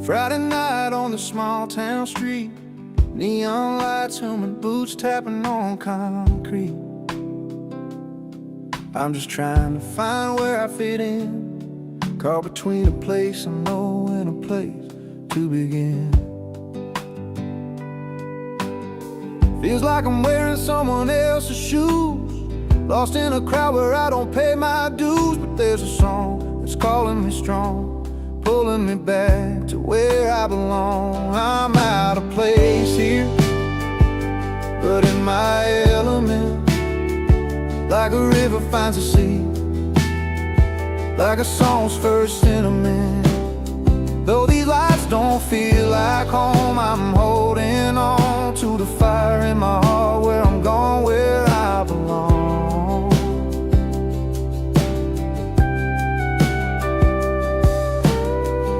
Friday night on the small town street, neon lights humming, boots tapping on concrete. I'm just trying to find where I fit in, caught between a place I know and a place to begin. Feels like I'm wearing someone else's shoes, lost in a crowd where I don't pay my dues. But there's a song that's calling me strong, pulling me back to where I belong. I'm out of place here, but in my element, like a river finds a sea, like a song's first sentiment. Though these lights don't feel like home, I'm holding on to the fire in my heart, where I'm going, where I belong.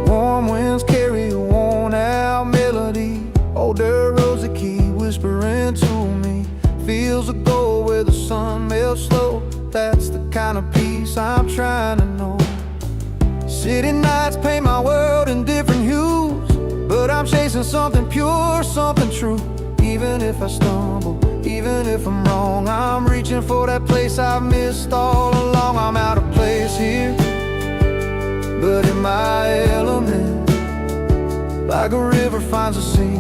Warm winds carry a worn-out melody, older rosy key whispering to me. Fields of gold where the sun melts slow, that's the kind of peace I'm trying to know. City nights paint my world in different hues, but I'm chasing something pure, something true. Even if I stumble, even if I'm wrong, I'm reaching for that place I've missed all along. I'm out of place here, but in my element, like a river finds a sea,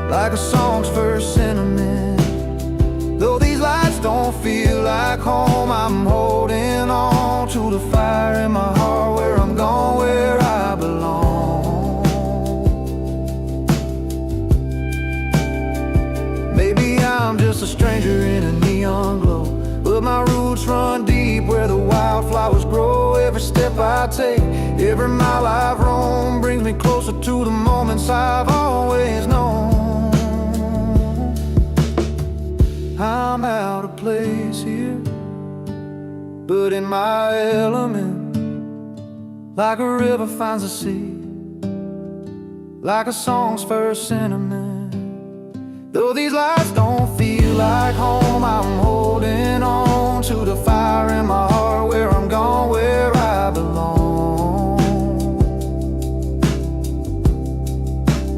like a song's first sentiment. Though these lights don't feel like home, I'm holding on to the fire in my heart, where I'm going, where I belong. Maybe I'm just a stranger in a neon glow, but my roots run deep where the wildflowers grow. Every step I take, every mile I've roamed, brings me closer to the moments I've always known. I'm out of place here, but in my element, like a river finds a sea, like a song's first sentiment. Though these lights don't feel like home, I'm holding on to the fire in my heart, where I'm going, where I belong.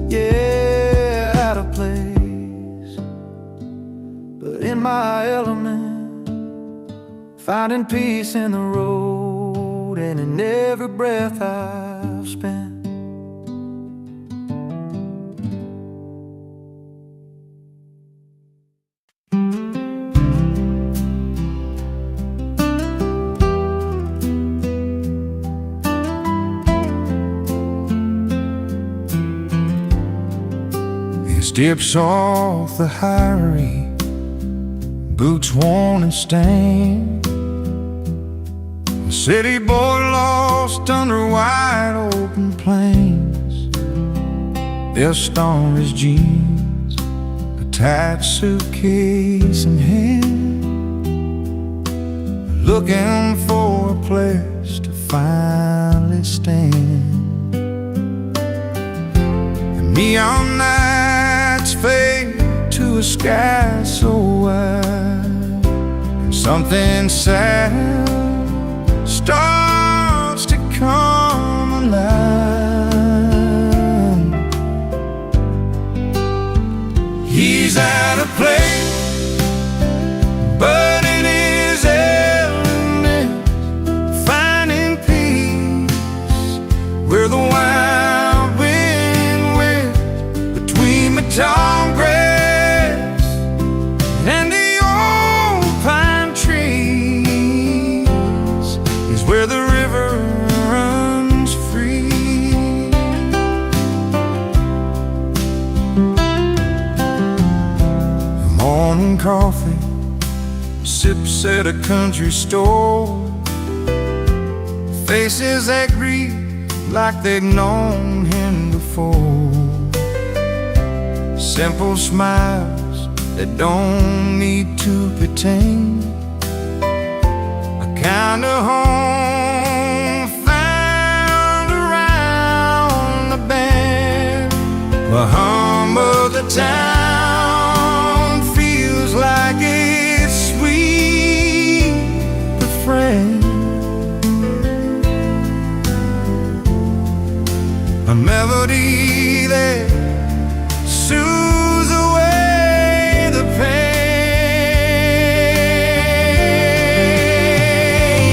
Yeah, out of place, but in my element, finding peace in the road and in every breath I've spent. His dips off the highway, boots worn and stained, a city boy lost under wide open plains. Dust on his jeans, a tight suitcase in hand, looking for a place to finally stand. The neon nights fade to a sky so wide, and something sad starts to come alive. He's out of place, but in his element, finding peace where the wild wind whips between the tall grass and the old pine trees, is where the river runs free. Morning coffee, sips at a country store, faces that greet like they've known him before. Simple smiles that don't need to pretend, a kind of home found around the bend. The hum of the town feels like it's sweet friend. a melody that soothes away the pain.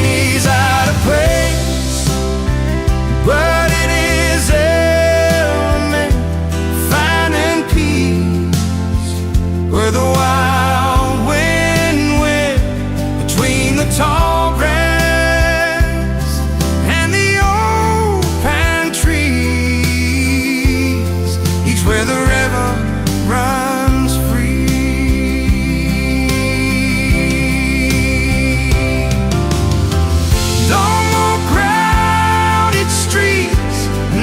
He's out of place, but in his element, finding peace where the wild wind went between the tall grass and the old pine trees. He's where the river runs free. No more crowded streets,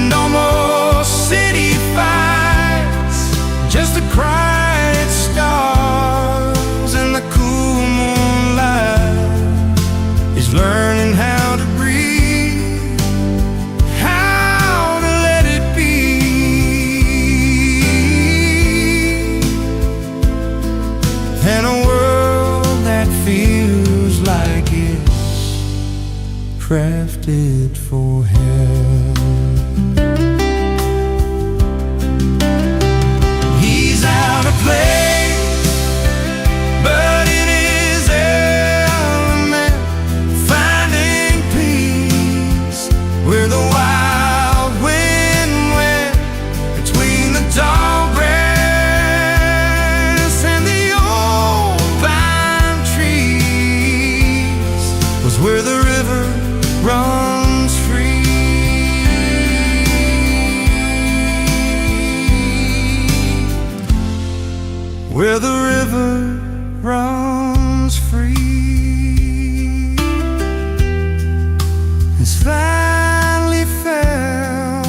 no more city fights, just a quiet stars and the cool moonlight. He's learning how to breathe, how to let it be, and a world that feels like it's crafted for him. He's out of place, but in his element, finding peace where the wild wind went between the tall grass and the old pine trees. Was where the river runs free. Where the river runs free. It's finally found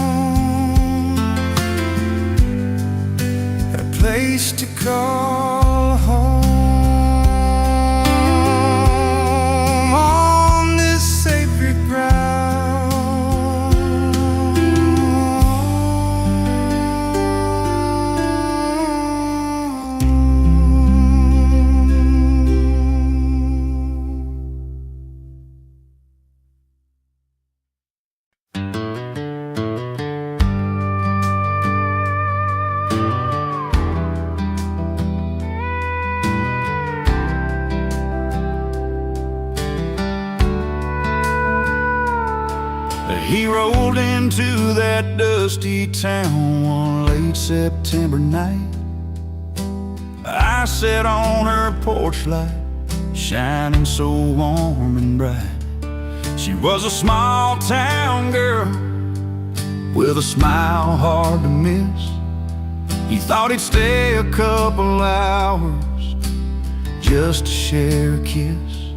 a place to call home on this sacred He rolled into that dusty town one late September night. I sat on her porch light, shining so warm and bright. She was a small town girl with a smile hard to miss. He thought he'd stay a couple hours just to share a kiss.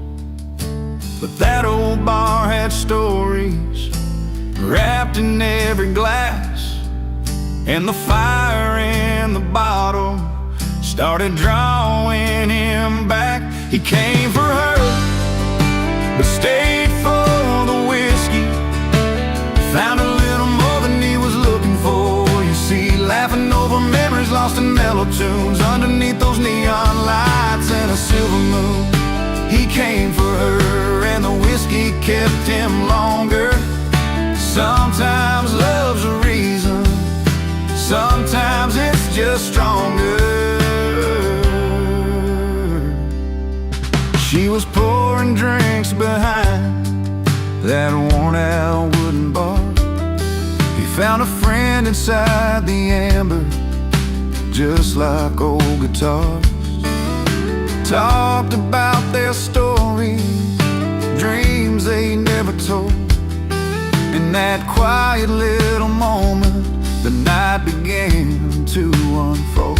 But that old bar had stories wrapped in every glass, and the fire in the bottle started drawing him back. He came for her, but stayed for the whiskey. Found a little more than he was looking for. You see, laughing over memories lost in mellow tunes underneath those neon lights and a silver moon. He came for her, and the whiskey kept him longer. Sometimes love's a reason, sometimes it's just stronger. She was pouring drinks behind that worn-out wooden bar. He found a friend inside the amber, just like old guitars. Talked about their stories, dreams they never told. In that quiet little moment, the night began to unfold.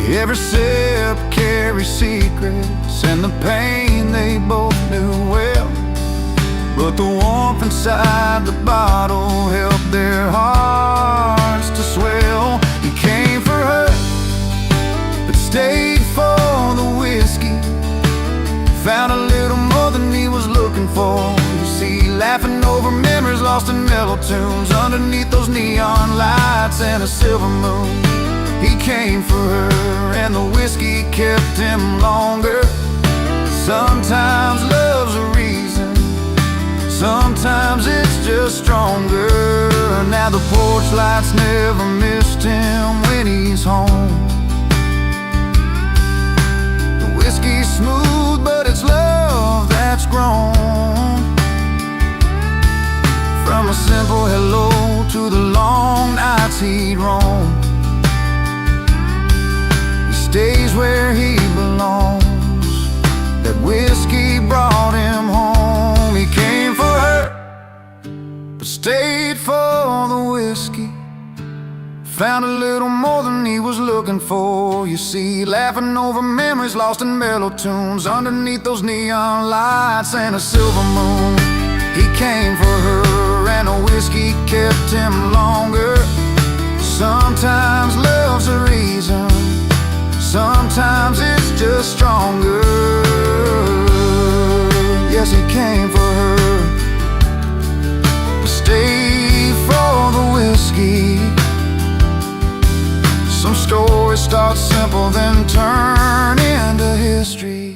Every sip carries secrets, and the pain they both knew well. But the warmth inside the bottle helped their hearts to swell. He came for her, but stayed for the whiskey. Found a little more than he was looking for. You see, laughing over memories lost in mellow tunes underneath those neon lights and a silver moon. He came for her, and the whiskey kept him longer. Sometimes love's a reason, sometimes it's just stronger. Now the the porch lights never missed him when he's home. The whiskey's smooth, but it's love that's grown. From a simple hello to the long nights he'd roam, he stays where he belongs. That whiskey brought him home. He came for her, but stayed for the whiskey. Found a little more than he was looking for. You see, laughing over memories lost in mellow tunes, underneath those neon lights and a silver moon. He came for her, and the whiskey kept him longer. Sometimes love's a reason, sometimes it's just stronger. Yes, he came for her, but stayed for the whiskey. Some stories start simple, then turn into history.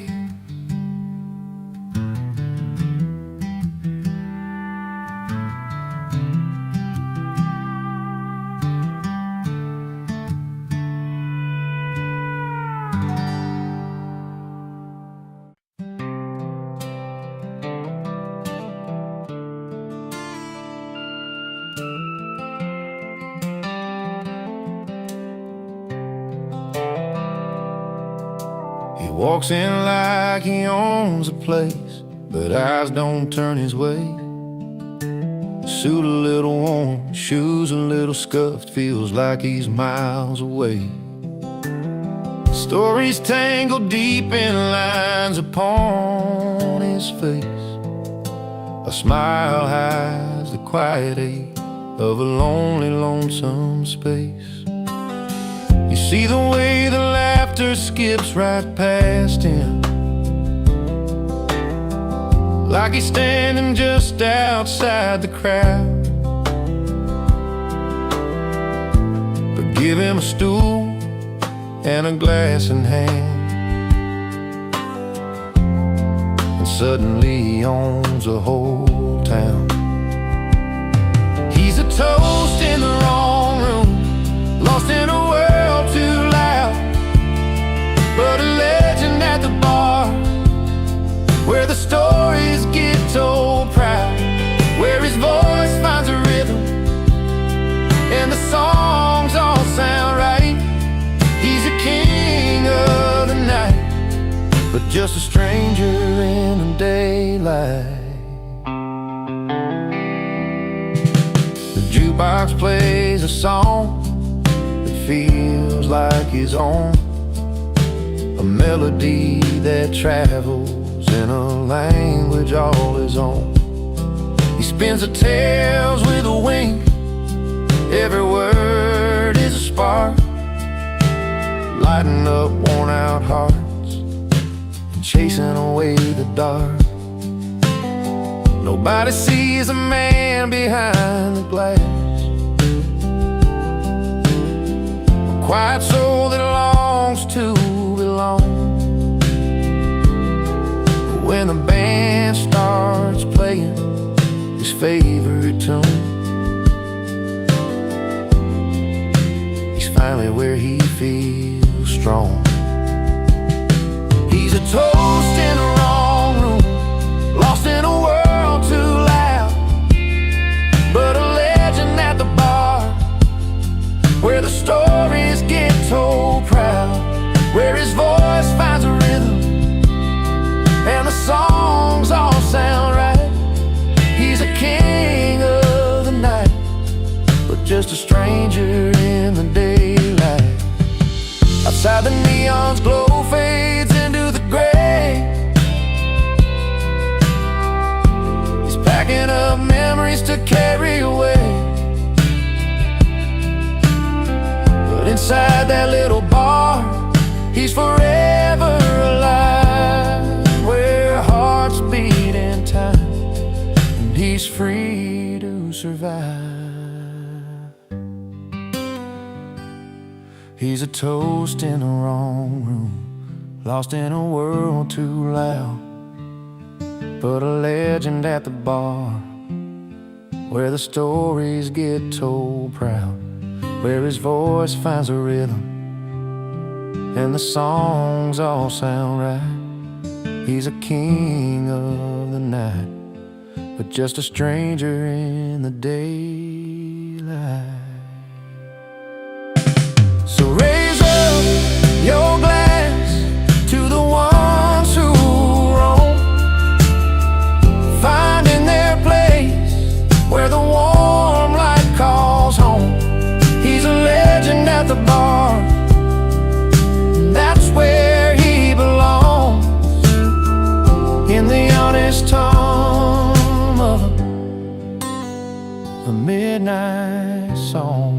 He walks in like he owns a place, but eyes don't turn his way. Suit a little worn, shoes a little scuffed, feels like he's miles away. Stories tangled deep in lines upon his face. A smile hides the quiet ache of a lonely, lonesome space. You see the way the laughter skips right past him, like he's standing just outside the crowd. But give him a stool and a glass in hand, and suddenly he owns a whole town. He's a toast in the wrong room, lost in a world too loud, but a legend at the bar, where the stories get told proud, where his voice finds a rhythm and the songs all sound right. He's a king of the night, but just a stranger in the daylight. The jukebox plays a song that feels like his own, a melody that travels in a language all his own. He spins the tales with a wink, every word is a spark, lighting up worn out hearts and chasing away the dark. Nobody sees a man behind the glass, a quiet soul that longs to belong. When the band starts playing his favorite tune, he's finally where he feels strong. He's a toast in the wrong room, lost in a world too loud, but a legend at the bar, where the stories get told proud, where his voice finds a rhythm and the songs all sound right. He's a king of the night, but just a stranger in the daylight. Outside the neon's glow fades into the gray. He's packing up memories to carry away, but inside that little bar, he's forever alive, where hearts beat in time and he's free to survive. He's a toast in the wrong room, lost in a world too loud, but a legend at the bar, where the stories get told proud, where his voice finds a rhythm and the songs all sound right. He's a king of the night, but just a stranger in the daylight. So raise up your glass to the ones who roam, finding their place where the warm light calls home. He's a legend at the bar, that's where he belongs, in the honest hum of a midnight song.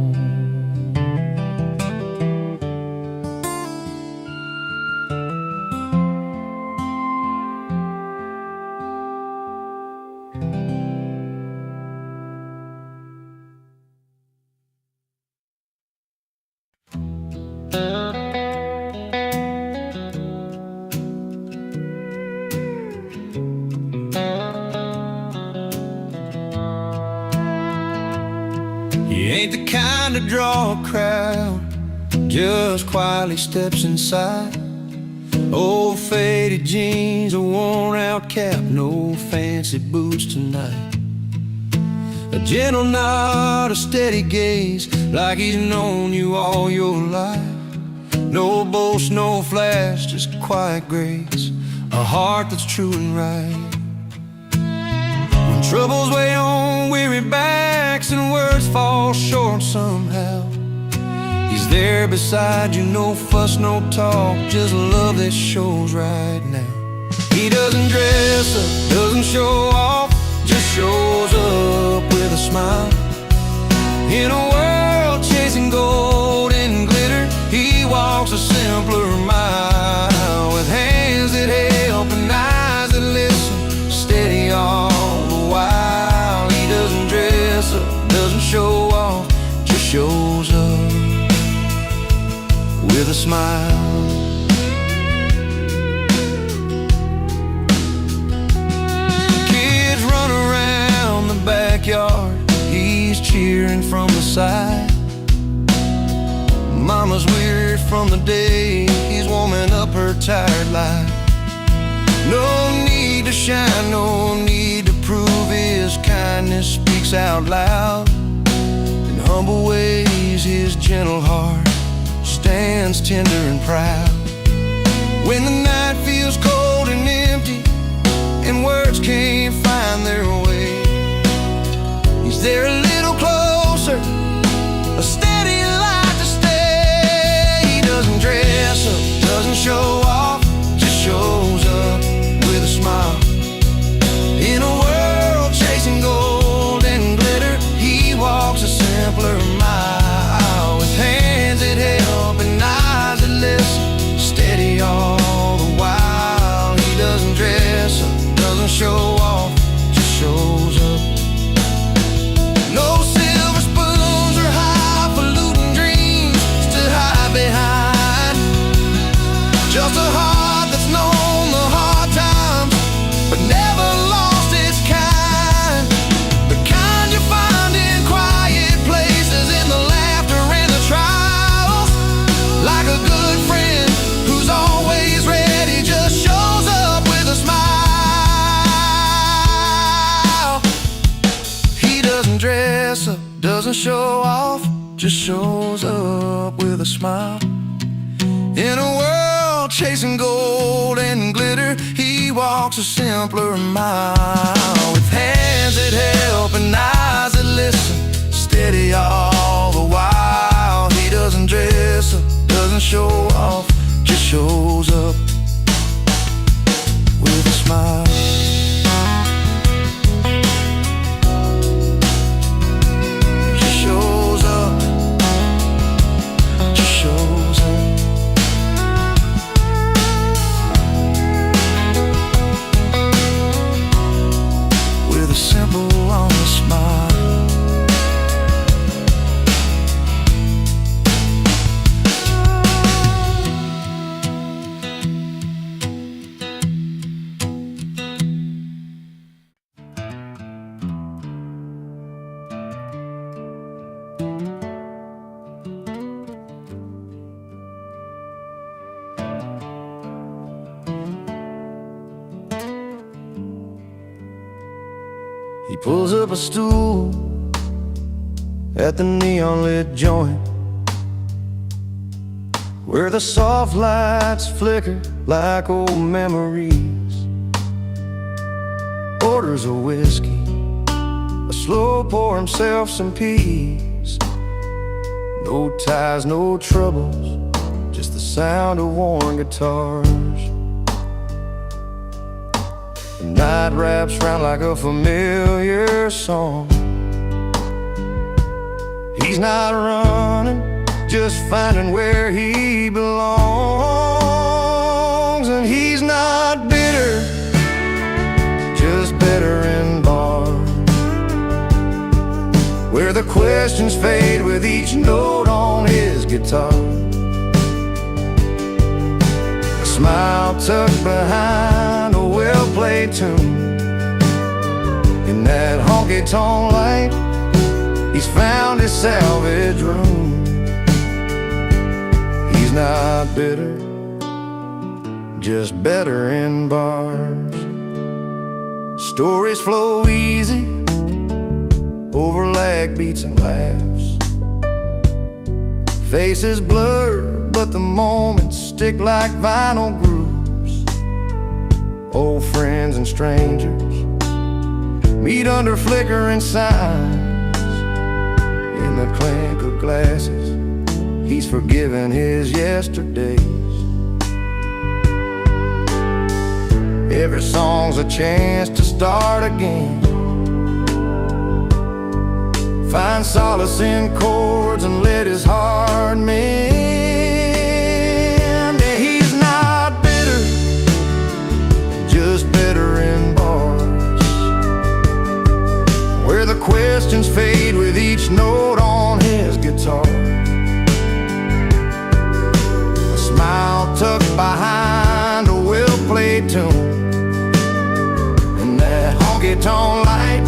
He ain't the kind to draw a crowd, just quietly steps inside. Old faded jeans, a worn out cap, no fancy boots tonight. A gentle nod, a steady gaze, like he's known you all your life. No boast, no flash, just quiet grace, a heart that's true and right. When troubles weigh on weary backs and words fall short somehow, he's there beside you, no fuss, no talk, just love that shows right now. He doesn't dress up, doesn't show off, just shows up with a smile. In a world chasing gold and glitter, he walks a simpler mile, with hands that help and eyes that listen, steady all the while. He doesn't dress up, doesn't show off, just shows up with a smile. Kids run around the backyard, he's cheering from the side. Mama's weary from the day, he's warming up her tired life. No need to shine, no need to prove, his kindness speaks out loud. In humble ways, his gentle heart stands tender and proud. When the night feels cold and empty and words can't find their way, he's there a little closer, a steady light to stay. He doesn't dress up, doesn't show off, just shows up with a smile. In a world chasing gold and glitter, he walks a simpler mile, with hands that help and eyes that listen, steady all the while. He doesn't dress up, doesn't show off, just shows up. No silver spoons or highfalutin dreams to hide behind, just a heart that's known the hard times but never lost its kind. The kind you find in quiet places, in the laughter and the trials. Like a good friend who's always ready, just shows up with a smile. He doesn't dress up, doesn't show off, just shows up with a smile. In a world chasing gold and glitter, he walks a simpler mile, with hands that help and eyes that listen, steady all the while. He doesn't dress up, doesn't show off, just shows up with a smile. Just shows up, just shows up. With a simple honest smile. He pulls up a stool at the neon-lit joint, where the soft lights flicker like old memories. Orders a whiskey, a slow pour himself some peace. No ties, no troubles, just the sound of worn guitars. The night wraps round like a familiar song. He's not running, just finding where he belongs. And he's not bitter, just better in bars, where the questions fade with each note on his guitar. A smile tucked behind a well-played tune. In that honky-tonk light, he's found his salvage room. He's not bitter, just better in bars. Stories flow easy over lag beats and laughs. Faces blur, but the moments stick like vinyl grooves. Old friends and strangers meet under flickering signs. In the clink of glasses, he's forgiven his yesterdays. Every song's a chance to start again. Find solace in chords and let his heart mend. Yeah, he's not bitter, just better in bars, where the questions fade with each note on his guitar. A smile tucked behind a well-played tune. In that honky-tonk light,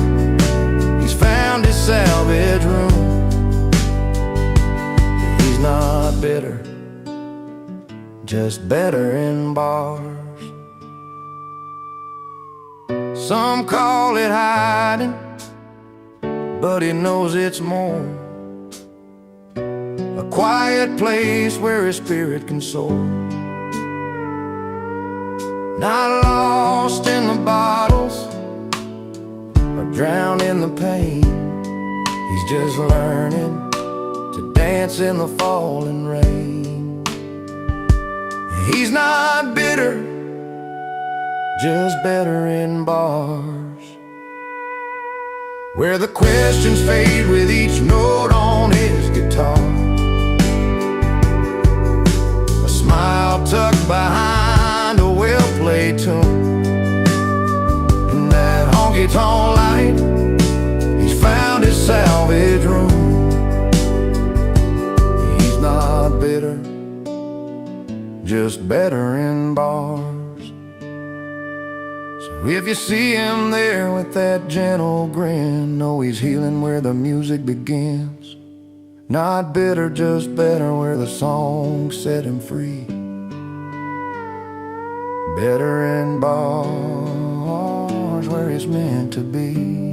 he's found his salvage room. He's not bitter, just better in bars. Some call it hiding, but he knows it's more. A quiet place where his spirit can soar. Not lost in the bottles or drowned in the pain. He's just learning to dance in the falling rain. He's not bitter, just better in bars, where the questions fade with each note on his guitar. A smile tucked behind a well-played tune. In that honky-tonk light, he's found his salvage room. He's not bitter, just better in bars. So if you see him there with that gentle grin, know he's healing where the music begins. Not bitter, just better, where the song set him free. Better in bars, where he's meant to be.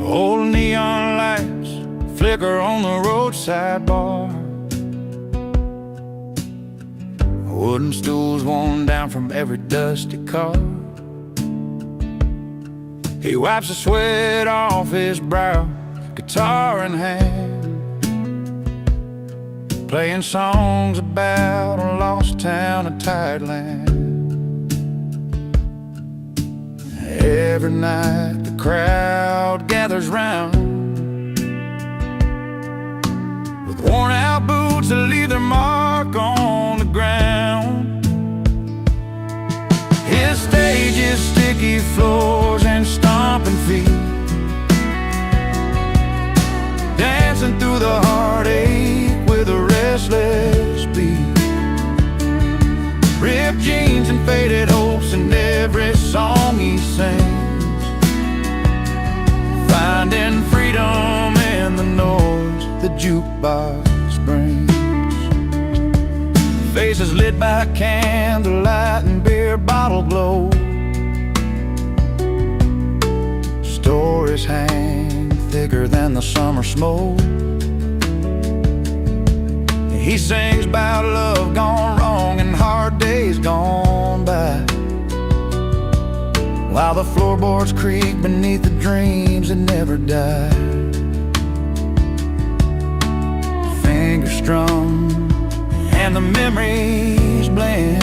Old neon lights flicker on the roadside bar. Wooden stools worn down from every dusty car. He wipes the sweat off his brow, guitar in hand, playing songs about a lost town, a tired land. Every night the crowd gathers round, with worn out boots that leave their mark on the ground. His stage is sticky floors and stomping feet. Damn. brings. Faces lit by candlelight and beer bottle glow. Stories hang thicker than the summer smoke. He sings about love gone wrong and hard days gone by, while the floorboards creak beneath the dreams that never die. Fingers strum and the memories blend.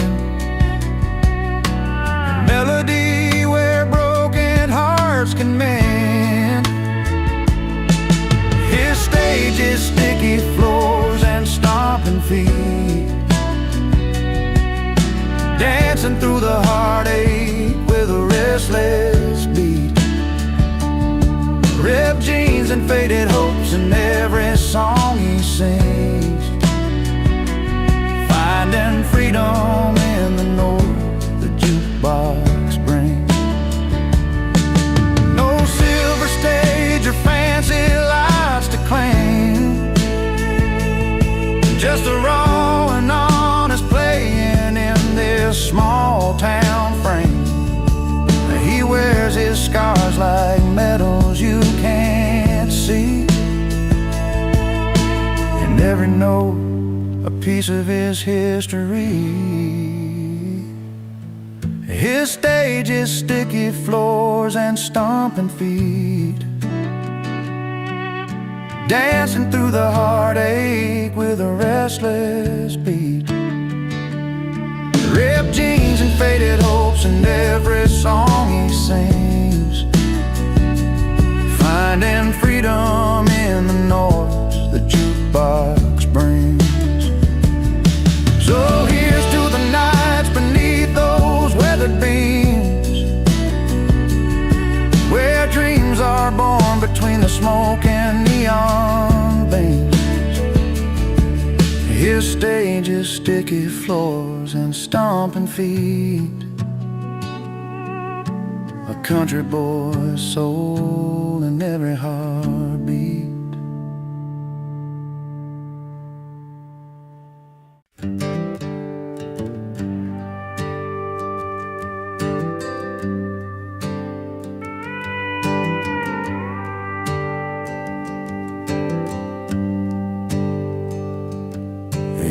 A melody where broken hearts can mend. His stage is sticky floors and stomping feet, dancing through the heartache with a restless beat. Ripped jeans and faded hopes in every song he sings, finding freedom in the note the jukebox brings. No silver stage or fancy lights to claim, just a raw and honest playing in this small town frame. He wears his scars like medals you can't see, and every note a piece of his history. His stage is sticky floors and stomping feet, dancing through the heartache with a restless beat. Ripped jeans and faded hopes in every song he sings, finding freedom in the noise the jukebox brings. So here's to the nights beneath those weathered beams, where dreams are born between the smoke and neon beams. His stage is sticky floors and stomping feet, a country boy's soul in every heartbeat.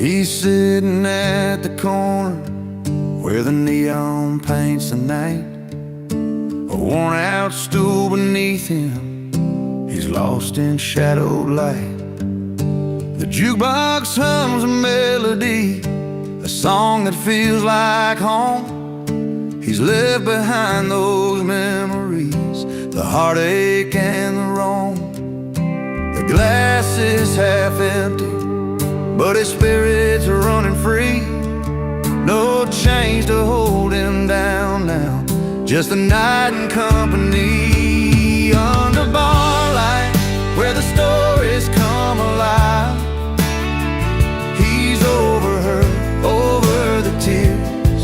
He's sitting at the corner where the neon paints the night. A worn out stool beneath him, he's lost in shadowed light. The jukebox hums a melody, a song that feels like home. He's left behind those memories, the heartache and the wrong. The glass is half empty, but his spirits are running free. No chains to hold him down now, just a night in company. Under bar light, where the stories come alive, he's over her, over the tears,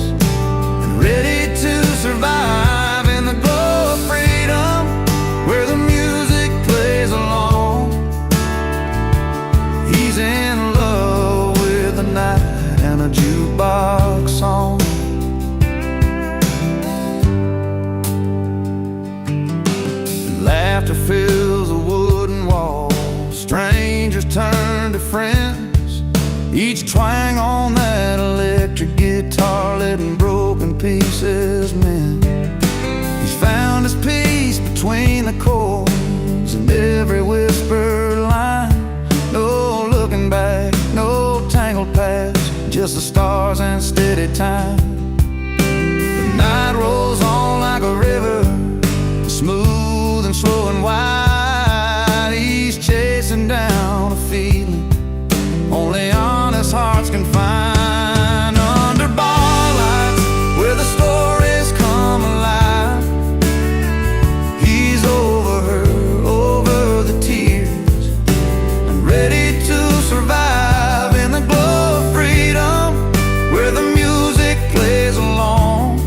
and ready to survive in the glow of freedom, where the music plays along. He's in love with the night and a jukebox song. Laughter fills the wooden wall, strangers turn to friends, each twang on that electric guitar letting broken pieces mend. He's found his peace between the chords and every whispered line. No looking back, no tangled past, just the stars and steady time. The night rolls on like a river, smooth and slow and wide. He's chasing down a feeling only honest hearts can find. Under bar lights, where the stories come alive, he's over her, over the tears, and ready to survive in the glow of freedom, where the music plays along.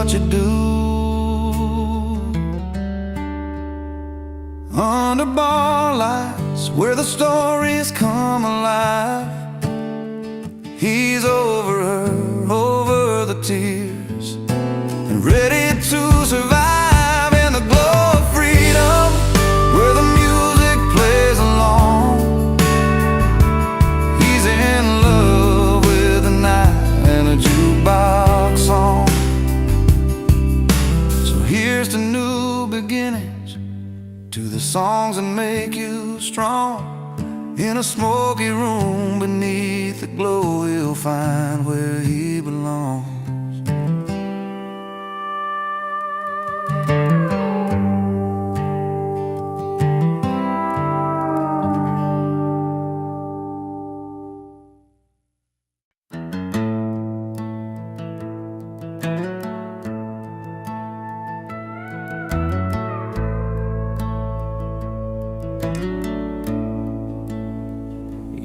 what you do. Under bar lights where the stories come alive, he's over her, over the tears, and ready to survive in the glow of freedom, where the music plays along. He's in love with the night and a jukebox song. So here's to new beginnings, to the songs that make you strong. In a smoky room beneath the glow, he'll find where he belongs.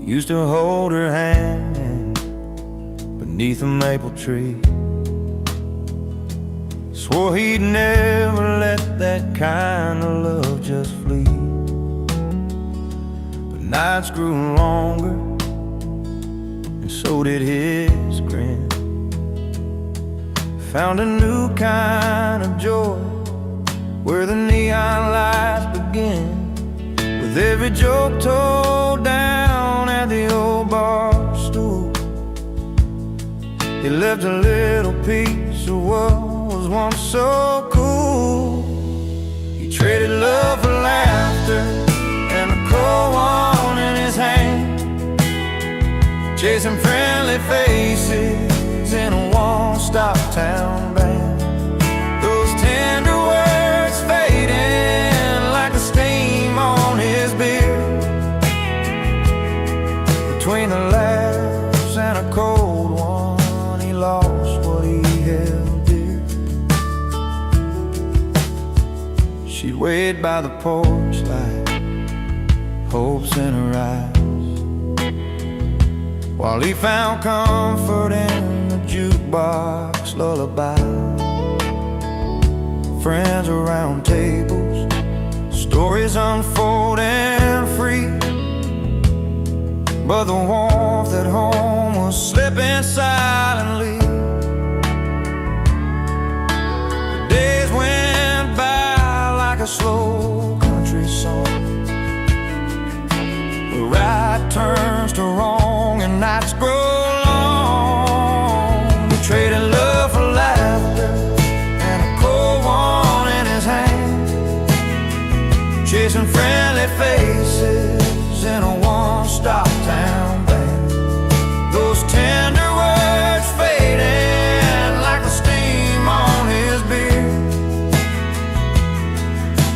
Used to hold her hand beneath a maple tree. Swore he'd never let that kind of love just flee. But nights grew longer, and so did his grin. Found a new kind of joy where the neon lights begin, with every joke told down at the old bar stool. He left a little piece of what was once so cool. He traded love for laughter and a cold one in his hand, chasing friendly faces in a one-stop town band. Those tender words fading like the steam on his beard, between the laughs and a cold one, he lost what he held dear. She waited by the porch light, hopes in her eyes, while he found comfort in the jukebox lullaby. Friends around tables, stories unfolding free, but the warmth at home was slipping silently. The days went by like a slow country song, where right turns to wrong and nights grow long. We traded love for laughter and a cold one in his hand, chasing friendly faces in a one-stop town band. Those tender words fading like the steam on his beard,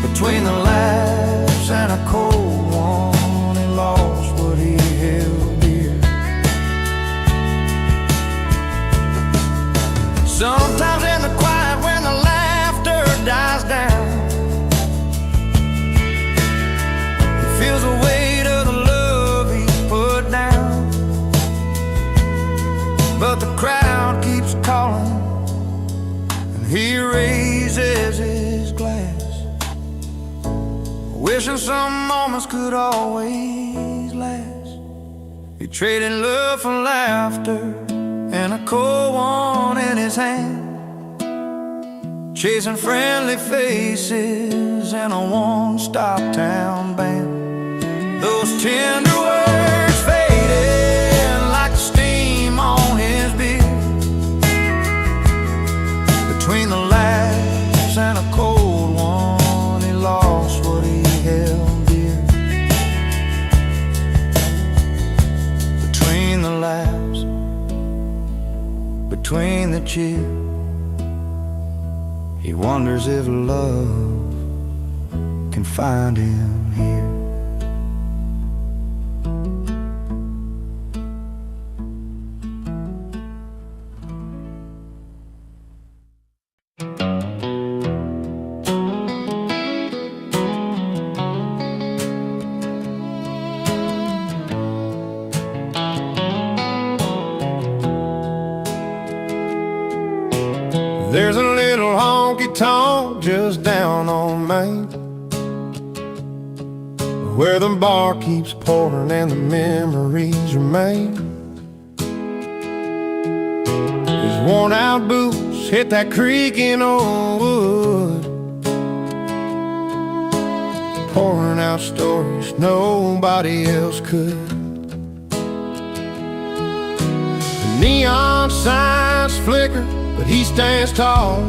between the laughs and a cold one, he lost what he held dear. Sometimes in the quiet when the laughter dies down, he feels the weight of the love he put down. But the crowd keeps calling, and he raises his glass, wishing some moments could always last. He traded love for laughter and a cold one in his hand, chasing friendly faces in a one-stop town band. Those tender words faded like the steam on his beard, between the laughs and a cold one, he lost what he held dear. Between the laughs, between the cheer, he wonders if love can find him here. There's a little honky-tonk just down on Main, where the bar keeps pouring and the memories remain. His worn-out boots hit that creaking old wood, pouring out stories nobody else could. The neon signs flicker, but he stands tall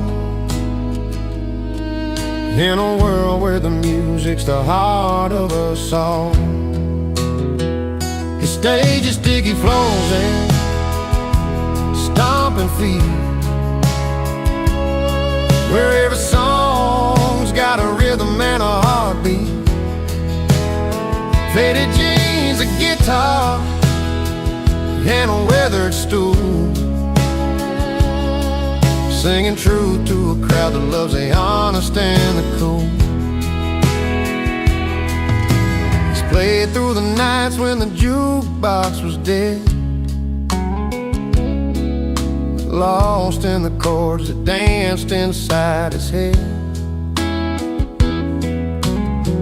in a world where the music's the heart of us all. His stage is sticky floors and stomping feet, where every song's got a rhythm and a heartbeat. Faded jeans, a guitar, and a weathered stool, singing truth to a crowd that loves the honest and the cool. He's played through the nights when the jukebox was dead, lost in the chords that danced inside his head.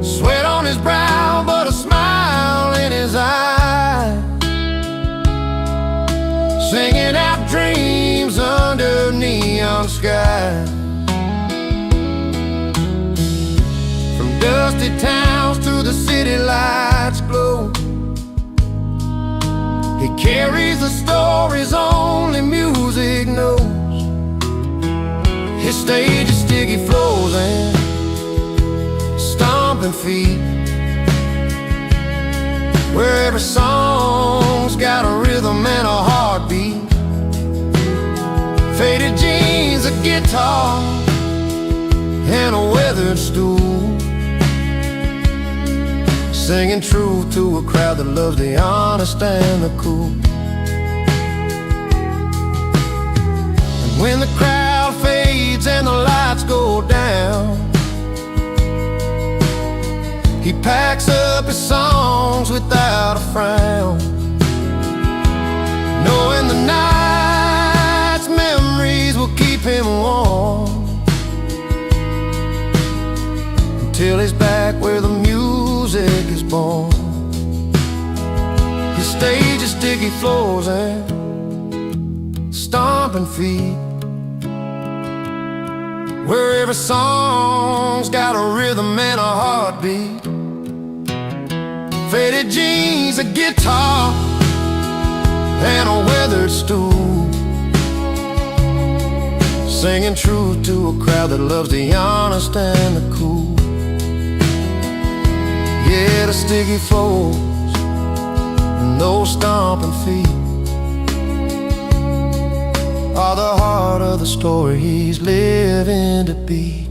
Sweat on his brow, but a smile in his eye, singing out dreams under neon sky. From dusty towns to the city lights glow, he carries the stories only music knows. His stage is sticky floors and stomping feet, where every song's got a rhythm and a heartbeat. Faded jeans, a guitar, and a weathered stool, singing truth to a crowd that loves the honest and the cool. And when the crowd fades and the lights go down, he packs up his songs without a frown, knowing the night's memories will keep him warm until he's back where the music is born. His stage is sticky floors and stomping feet, where every song's got a rhythm and a heartbeat. Faded jeans, a guitar, and a weathered stool, singing truth to a crowd that loves the honest and the cool. Yeah, the sticky floors and those stomping feet are the heart of the story he's living to be.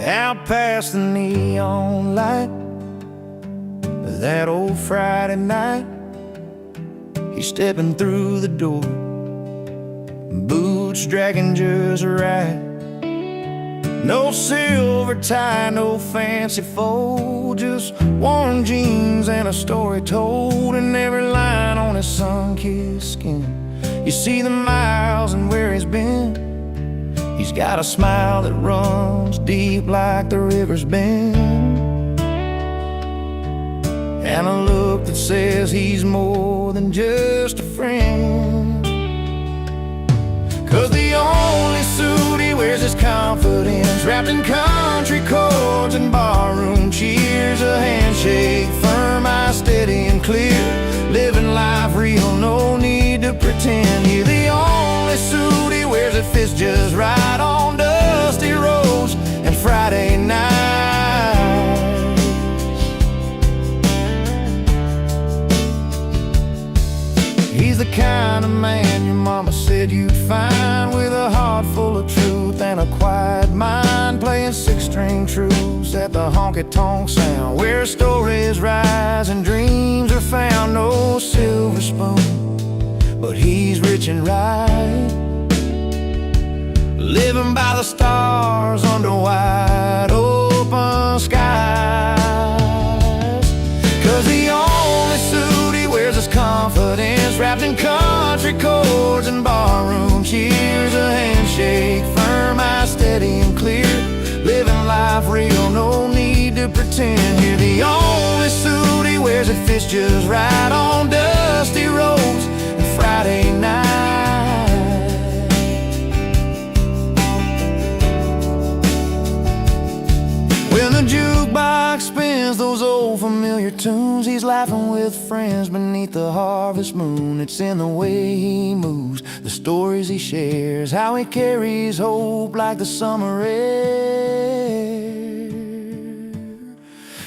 Out past the neon light, that old Friday night, he's stepping through the door, boots dragging just right. No silver tie, no fancy fold, just worn jeans and a story told in every line on his sun-kissed skin. You see the miles and where he's been. He's got a smile that runs deep like the river's bend, and a look that says he's more than just a friend. 'Cause the only suit he wears is confidence, wrapped in country chords and barroom cheers. A handshake firm, eyes steady and clear, living life real, no need to pretend. You're the only suit he wears that fits just right on dusty roads and Friday nights. He's the kind of man your mama said you'd find, with a heart full of truth and a quiet mind, playing six-string truths at the honky-tonk sound, where stories rise and dreams are found. No silver spoon, but he's rich and right, living by the stars under wide open skies. 'Cause the only suit he wears is confidence, wrapped in country chords and barroom cheers. A handshake, firm, eyes steady and clear, living life real, no need to pretend. Here the only suit he wears, it fits just right on dusty roads and Friday night. When the jukebox spins those old familiar tunes, he's laughing with friends beneath the harvest moon. It's in the way he moves, the stories he shares, how he carries hope like the summer air.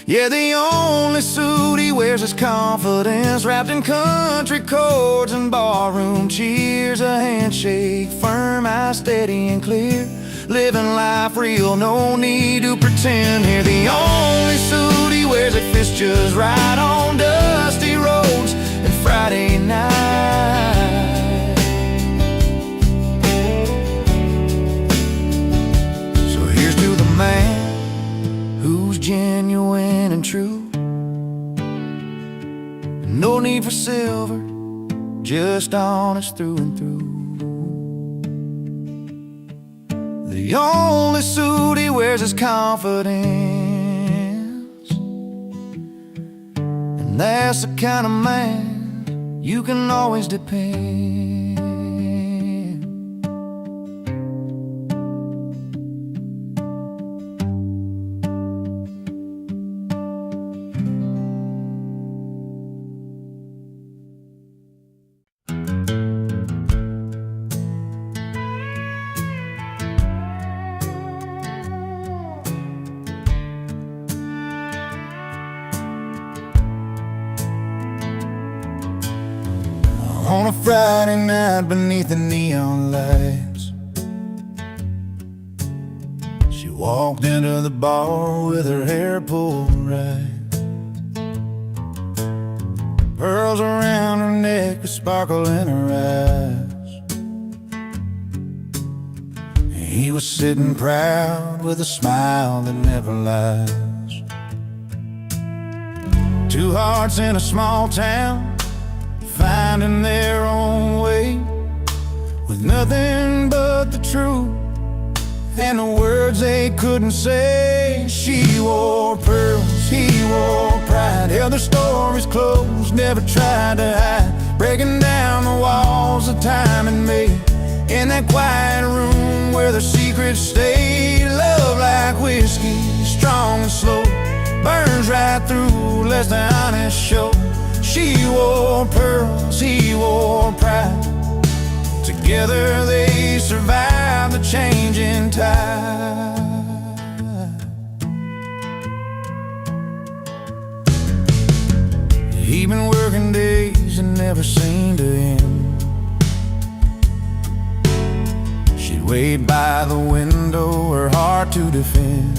Yeah, the only suit he wears is confidence, wrapped in country chords and barroom cheers. A handshake, firm, eyes steady and clear, living life real, no need to pretend. Here the only suit he wears, it fits just right on dusty roads and Friday night. So here's to the man who's genuine and true. No need for silver, just honest through and through. The only suit he wears is confidence, and that's the kind of man you can always depend. On a Friday night beneath the neon lights, she walked into the bar with her hair pulled right, pearls around her neck, a sparkle in her eyes. He was sitting proud with a smile that never lies. Two hearts in a small town, finding their own way, with nothing but the truth and the words they couldn't say. She wore pearls, he wore pride, held their stories close, never tried to hide, breaking down the walls of time and made. In that quiet room where their secrets stayed, love like whiskey, strong and slow, burns right through, lets the honest show. She wore pearls, he wore pride, together they survived the changing tide. He'd been working days that never seemed to end. She'd wait by the window, her heart to defend.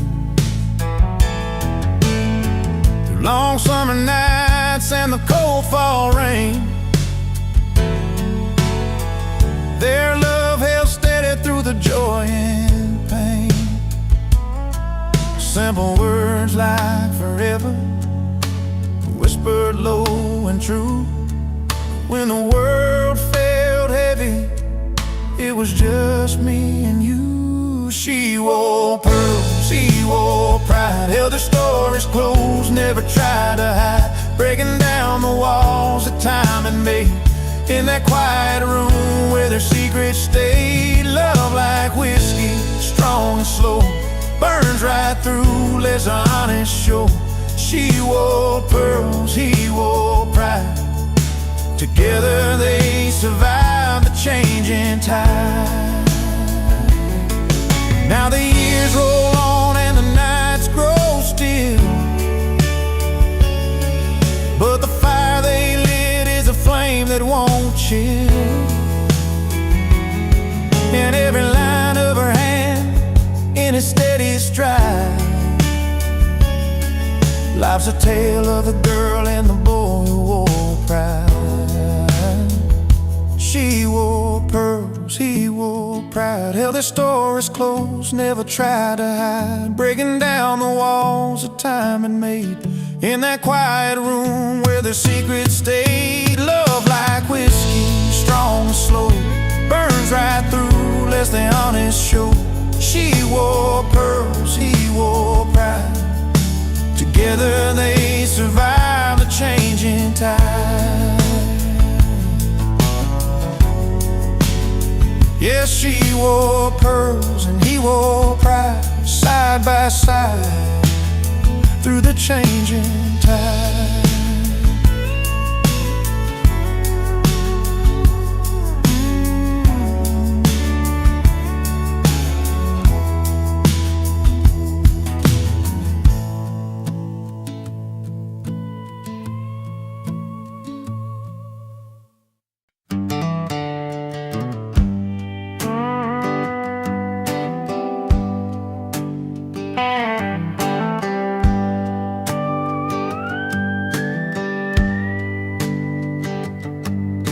Through long summer nights and the cold fall rain, their love held steady through the joy and pain. Simple words like forever, whispered low and true. When the world felt heavy, it was just me and you. She wore pearls, he wore pride, held their stories close, never tried to hide, breaking down the walls that time had made. In that quiet room where their secrets stayed, love like whiskey, strong and slow, burns right through, lets the honest show. She wore pearls, he wore pride, together they survived the changing tide. Now the years roll on and the nights grow still, but the fire they lit is a flame that won't chill. And every line of her hand in a steady stride, life's a tale of the girl and the boy who wore pride. She wore pearls, he wore pride, held their story his clothes, never tried to hide, breaking down the walls that time had made. In that quiet room where their secrets stayed, love like whiskey, strong and slow, burns right through, lets the honest show. She wore pearls, he wore pride. Together they survived the changing tide. Yes, she wore pearls and he wore pride, side by side through the changing tide.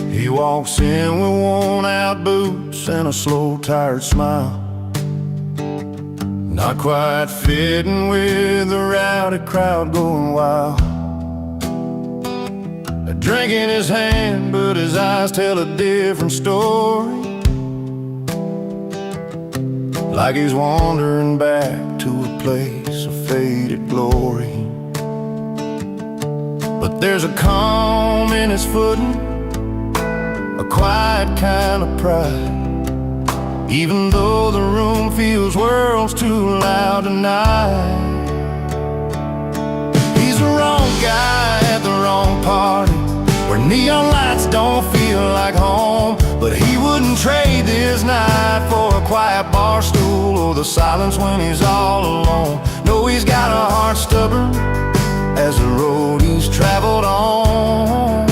He walks in with worn-out boots and a slow, tired smile, not quite fitting with the rowdy crowd going wild. A drink in his hand, but his eyes tell a different story, like he's wandering back to a place of faded glory. But there's a calm in his footing, a quiet kind of pride, even though the room feels worlds too loud tonight. He's the wrong guy at the wrong party, where neon lights don't feel like home. But he wouldn't trade this night for a quiet bar stool or the silence when he's all alone. No, he's got a heart stubborn as the road he's traveled on.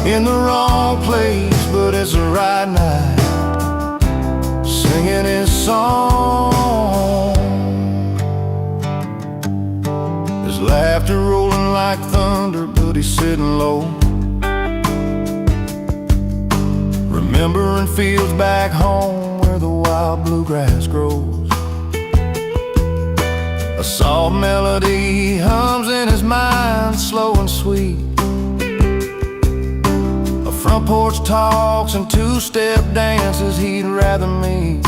In the wrong place, but it's the right night, singing his song. His laughter rolling like thunder, but he's sitting low, remembering fields back home where the wild bluegrass grows. A soft melody hums in his mind, slow and sweet. Front porch talks and two-step dances he'd rather meet.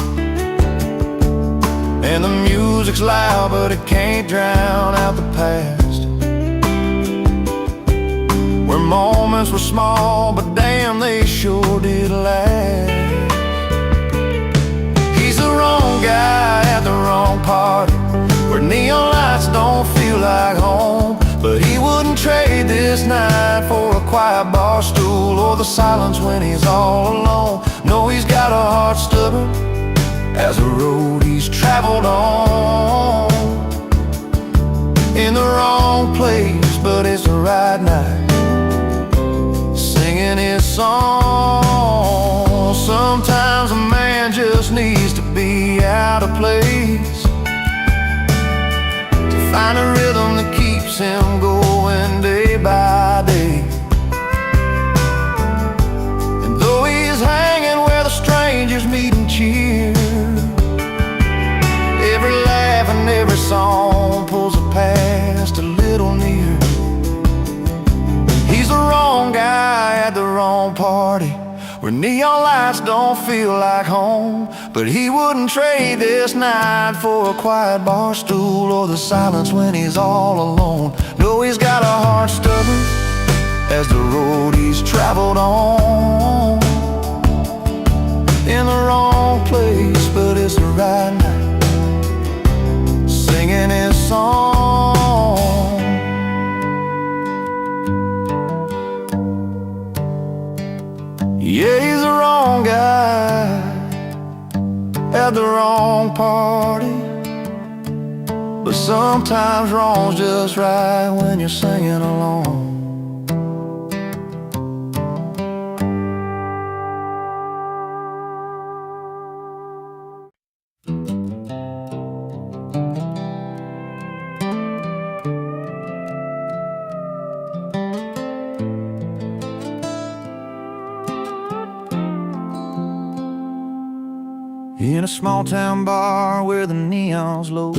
And the music's loud, but it can't drown out the past, where moments were small, but damn, they sure did last. He's the wrong guy at the wrong party, where neon lights don't feel like home. But he wouldn't trade this night for a quiet bar stool or the silence when he's all alone. No, he's got a heart stubborn as the road he's traveled on. In the wrong place, but it's the right night, singing his song. Sometimes a man just needs to be out of place, to find a rhythm that keeps him going day by day. And though he's hanging where the strangers meet and cheer, every laugh and every song pulls the past a little near. He's the wrong guy at the wrong party, where neon lights don't feel like home. But he wouldn't trade this night for a quiet bar stool or the silence when he's all alone. No, he's got a heart stubborn as the road he's traveled on. In the wrong place, but it's the right night, singing his song. Yeah, he's the wrong guy at the wrong party, but sometimes wrong's just right when you're singing along. in a small town bar where the neon's low.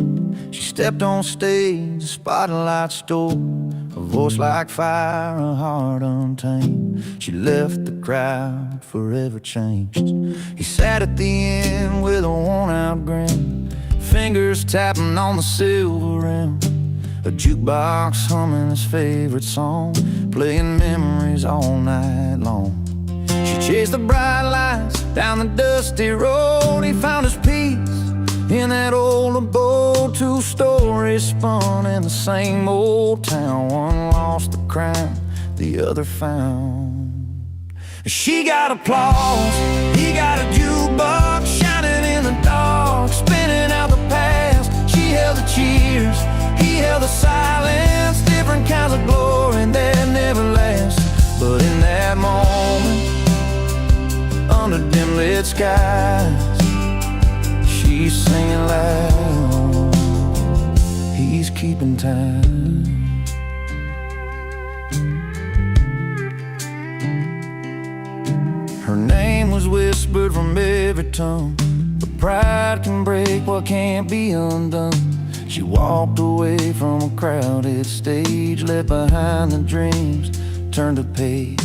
She stepped on stage, the spotlight stole. A voice like fire, a heart untamed. She left the crowd forever changed. He sat at the end with a worn-out grin, fingers tapping on the silver rim. A jukebox humming his favorite song, playing memories all night long. She chased the bright lights down the dusty road. He found his peace in that old abode. Two stories spun in the same old town. One lost the crown, the other found. She got applause, he got a jukebox shining in the dark, spinning out the past. She held the cheers, he held the silence. Different kinds of glory that never last. But in that moment, under dim lit skies, she's singing loud, he's keeping time. Her name was whispered from every tongue, but pride can break what can't be undone. She walked away from a crowded stage, left behind the dreams, turned a page.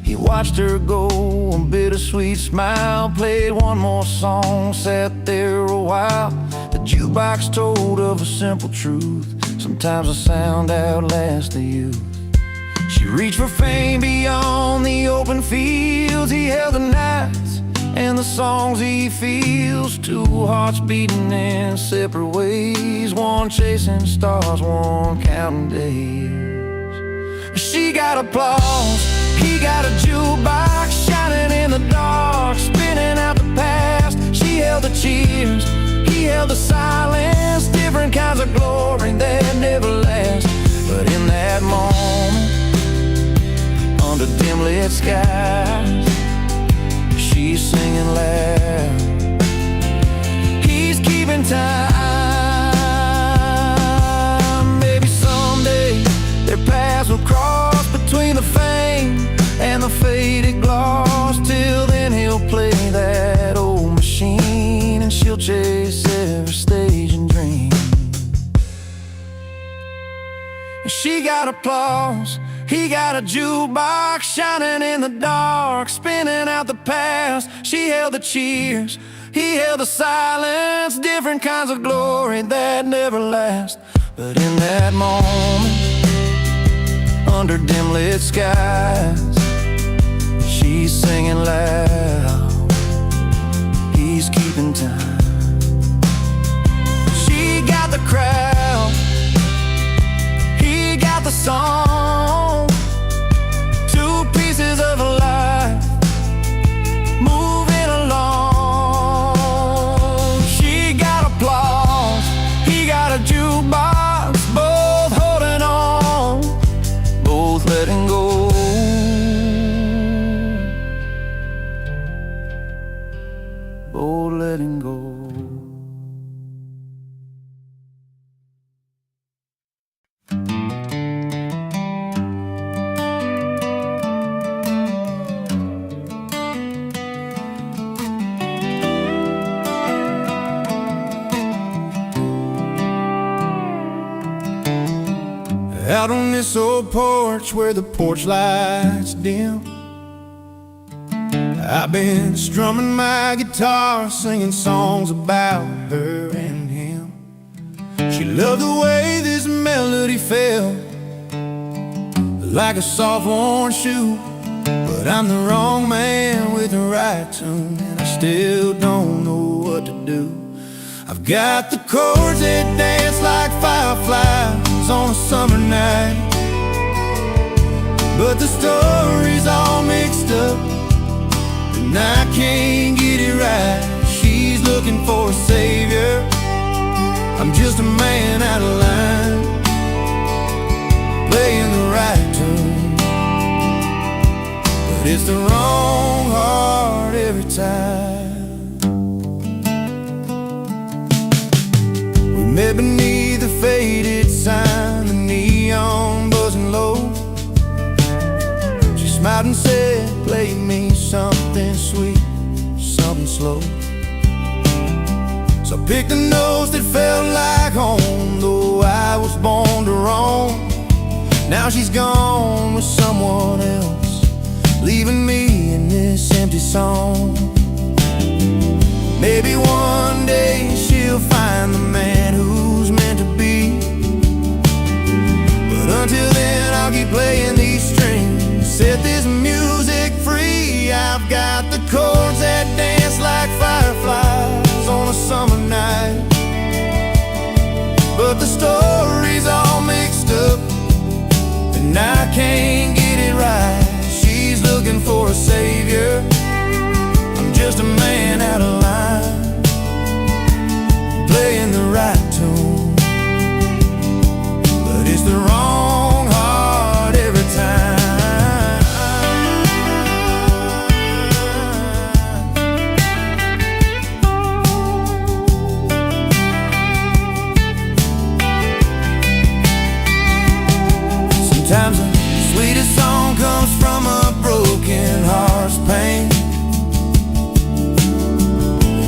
He watched her go, a bittersweet smile, played one more song, sat there a while. The jukebox told of a simple truth: sometimes the sound outlasts the youth. She reached for fame beyond the open fields. He held the nights and the songs he feels. Two hearts beating in separate ways, one chasing stars, one counting days. She got applause, he got a jukebox shining in the dark, spinning out the past. She held the cheers, he held the silence. Different kinds of glory that never last. But in that moment, under dim lit skies, she's singing loud, he's keeping time. Maybe someday their paths will cross between the fame and the faded gloss. Till then he'll play that old machine, and she'll chase every stage and dream. She got applause, he got a jukebox shining in the dark, spinning out the past. She held the cheers, he held the silence. Different kinds of glory that never last. But in that moment, under dim lit skies, she's singing loud, he's keeping time. She got the crowd, he got the song. Two pieces of a life moving along. She got applause, he got a jukebox, both holding on, both letting go, both letting go. Out on this old porch where the porch lights dim, I've been strumming my guitar, singing songs about her and him. She loved the way this melody felt, like a soft worn shoe. But I'm the wrong man with the right tune, and I still don't know what to do. I've got the chords that dance like fireflies on a summer night, but the story's all mixed up, and I can't get it right. She's looking for a savior, I'm just a man out of line, playing the right tune, but it's the wrong heart every time. We met beneath the faded sign, the neon buzzing low. She smiled and said, play me something sweet, something slow. So pick the notes that felt like home, though I was born to roam. Now she's gone with someone else, leaving me in this empty song. Maybe one day she'll find the man who's meant to be, but until then I'll keep playing these strings, set this music free. I've got the chords that dance like fireflies on a summer night, but the story's all mixed up and I can't get it right. She's looking for a savior, I'm just a man out of line, playing the right tune, but it's the wrong heart every time. Sometimes the sweetest song comes from a broken heart's pain,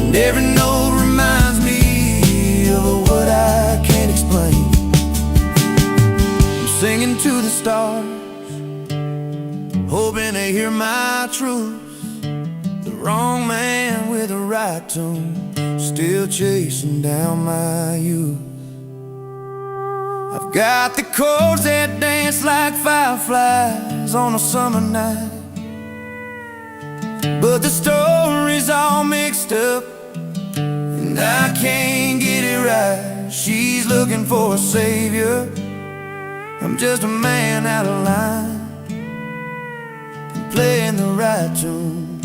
and every note reminds me of what I can't explain. I'm singing to the stars, hoping they hear my truth. The wrong man with the right tune, still chasing down my youth. I've got the chords that dance like fireflies on a summer night, but the story's all mixed up and I can't get it right. She's looking for a savior, I'm just a man out of line, playing the right tune,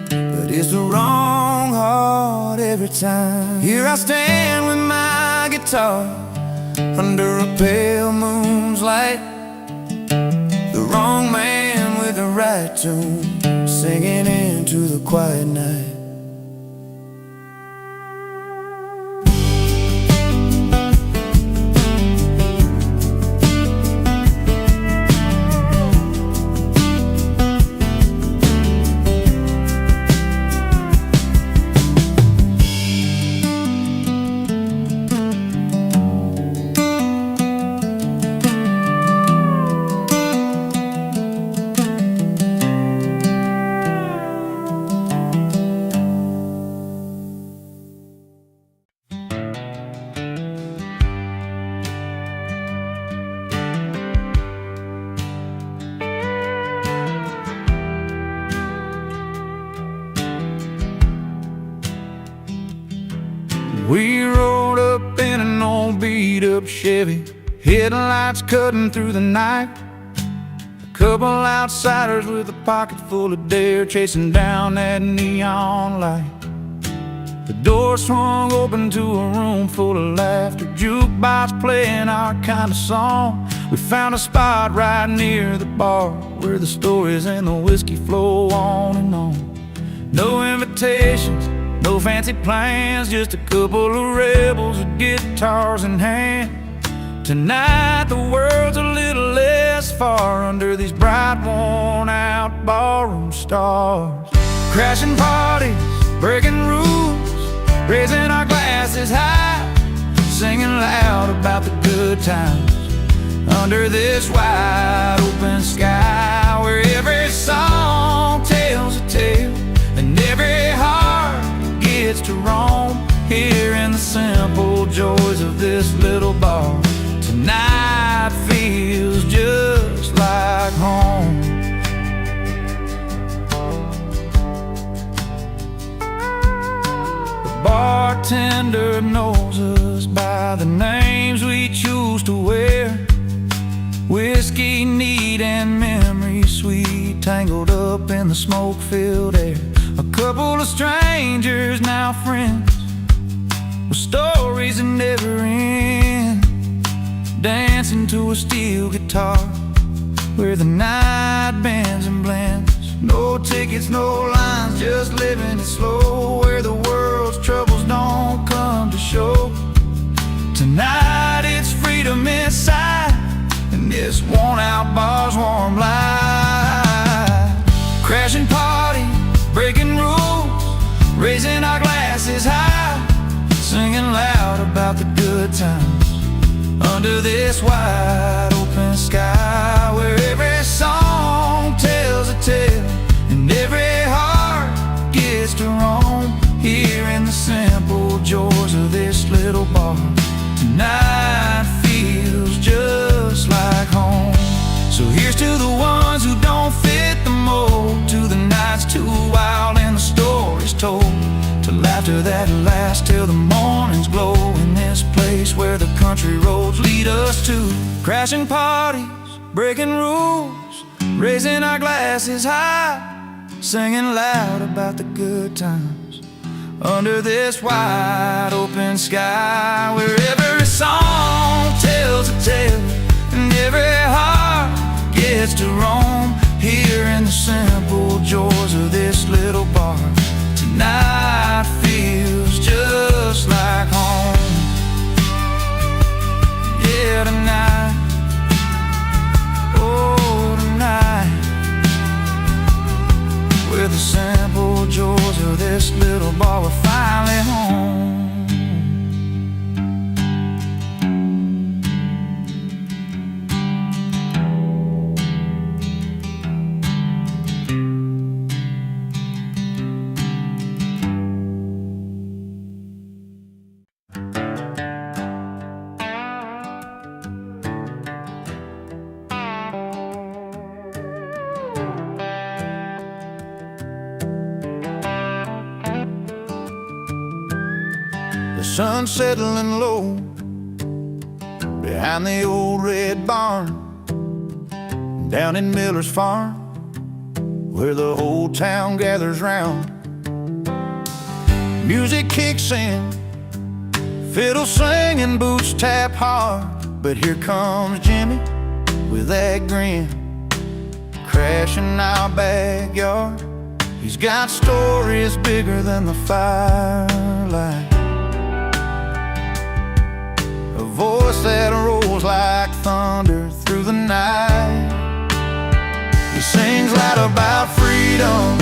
but it's the wrong heart every time. Here I stand with my guitar under a pale moon's light, the wrong man with the right tune, singing into the quiet night. We rode up in an old beat-up Chevy, headlights cutting through the night. A couple outsiders with a pocket full of dare, chasing down that neon light. The door swung open to a room full of laughter, jukebox playing our kind of song. We found a spot right near the bar, where the stories and the whiskey flow on and on. No invitations, no fancy plans, just a couple of rebels with guitars in hand. Tonight the world's a little less far under these bright, worn-out ballroom stars. Crashing parties, breaking rules, raising our glasses high, singing loud about the good times under this wide open sky, where every song tells a tale and every heart gets to roam here in the simple joys of this little bar. Tonight feels just like home. The bartender knows us by the names we choose to wear. Whiskey neat and memory sweet, tangled up in the smoke-filled air. A couple of strangers, now friends, with stories that never end, dancing to a steel guitar where the night bends and blends. No tickets, no lines, just living it slow, where the world's troubles don't come to show. Tonight it's freedom inside, and this worn-out bar's warm light. Crashing parties, breaking rules, raising our glasses high, times under this wide open sky, where every song tells a tale and every heart gets to roam. Here in the simple joys of this little bar, tonight feels just like home. So here's to the ones who don't fit the mold, to the nights too wild and the stories told, to laughter that lasts till the morning's glow, in this place where the country roads lead us to. Crashing parties, breaking rules, raising our glasses high, singing loud about the good times under this wide open sky, where every song tells a tale and every heart gets to roam. Here in the simple joys of this little bar, tonight feels just like home. Yeah, tonight, oh tonight, with the simple joys of this little bar, we're finally home. The sun settling low behind the old red barn, down in Miller's farm, where the whole town gathers round. Music kicks in, fiddle singing, boots tap hard, but here comes Jimmy with that grin, crashing our backyard. He's got stories bigger than the firelight, a voice that rolls like thunder through the night. He sings loud about freedom